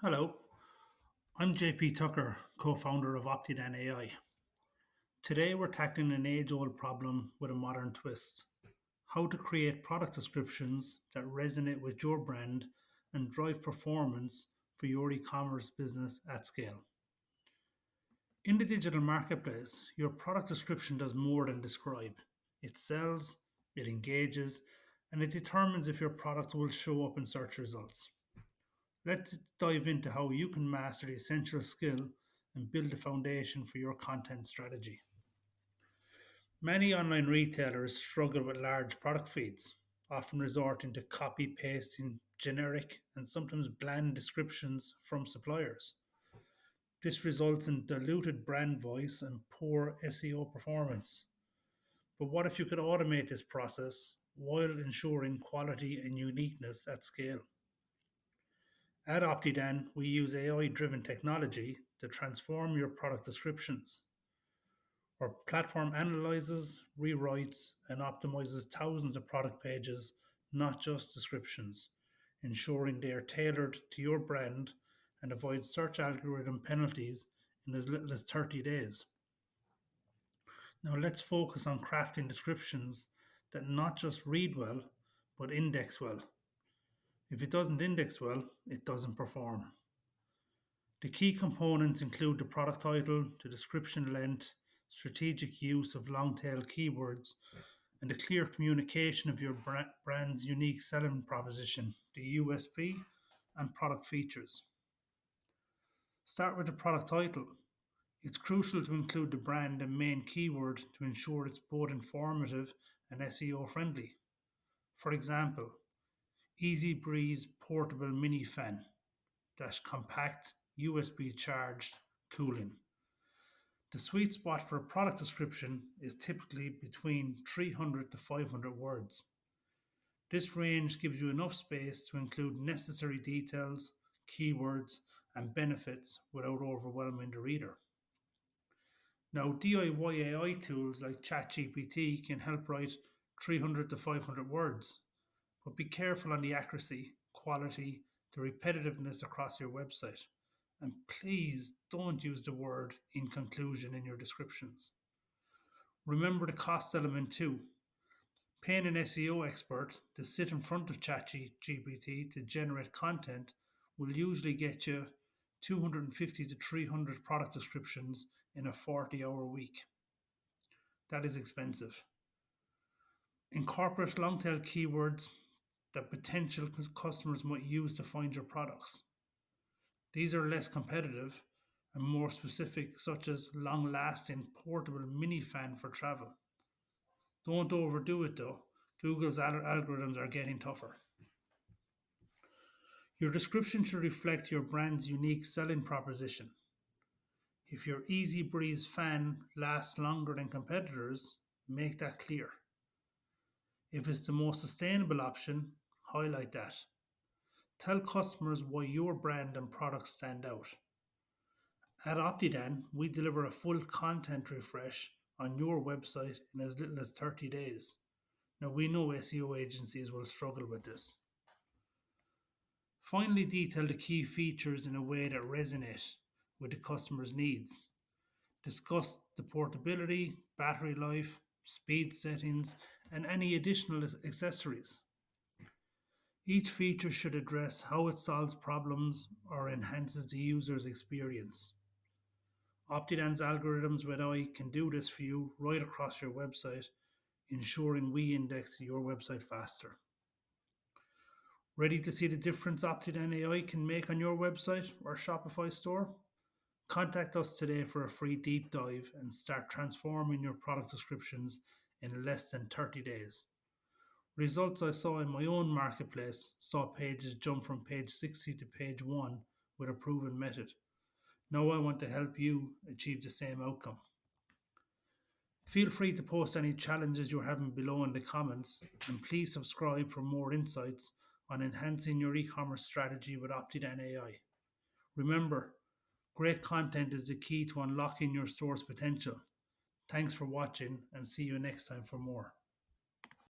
Hello, I'm JP Tucker, co founder of Optidan AI. Today we're tackling an age old problem with a modern twist: how to create product descriptions that resonate with your brand and drive performance for your e commerce business at scale. In the digital marketplace, your product description does more than describe. It sells, it engages, and it determines if your product will show up in search results. Let's dive into how you can master the essential skill and build a foundation for your content strategy. Many online retailers struggle with large product feeds, often resorting to copy pasting generic and sometimes bland descriptions from suppliers. This results in diluted brand voice and poor SEO performance. But what if you could automate this process while ensuring quality and uniqueness at scale? At Optidan, we use AI driven technology to transform your product descriptions. Our platform analyzes, rewrites, and optimizes thousands of product pages, not just descriptions, ensuring they are tailored to your brand and avoid search algorithm penalties in as little as 30 days. Now, let's focus on crafting descriptions that not just read well, but index well. If it doesn't index well, it doesn't perform. The key components include the product title, the description length, strategic use of long tail keywords, and the clear communication of your brand's unique selling proposition, the USP, and product features. Start with the product title. It's crucial to include the brand and main keyword to ensure it's both informative and SEO friendly. For example, Easy Breeze Portable Mini Fan dash compact USB charged cooling. The sweet spot for a product description is typically between 300 to 500 words. This range gives you enough space to include necessary details, keywords, and benefits without overwhelming the reader. Now, DIY AI tools like ChatGPT can help write 300 to 500 words, but be careful on the accuracy, quality, the repetitiveness across your website. And please don't use the word in conclusion in your descriptions. Remember the cost element too. Paying an SEO expert to sit in front of ChatGPT to generate content will usually get you 250 to 300 product descriptions in a 40-hour week. That is expensive. Incorporate long tail keywords that potential customers might use to find your products. These are less competitive and more specific, such as long lasting portable mini fan for travel. Don't overdo it though. Google's algorithms are getting tougher. Your description should reflect your brand's unique selling proposition. If your Easy Breeze fan lasts longer than competitors, make that clear. If it's the most sustainable option, highlight that. Tell customers why your brand and products stand out. At Optidan, we deliver a full content refresh on your website in as little as 30 days. Now, we know SEO agencies will struggle with this. Finally, detail the key features in a way that resonate with the customer's needs. Discuss the portability, battery life, speed settings, and any additional accessories. Each feature should address how it solves problems or enhances the user's experience. Optidan's algorithms with AI can do this for you right across your website, ensuring we index your website faster. Ready to see the difference Optidan AI can make on your website or Shopify store? Contact us today for a free deep dive and start transforming your product descriptions in less than 30 days. Results I saw in my own marketplace saw pages jump from page 60 to page 1 with a proven method. Now I want to help you achieve the same outcome. Feel free to post any challenges you're having below in the comments, and please subscribe for more insights on enhancing your e-commerce strategy with Optidan AI. Remember, great content is the key to unlocking your store's potential. Thanks for watching and see you next time for more.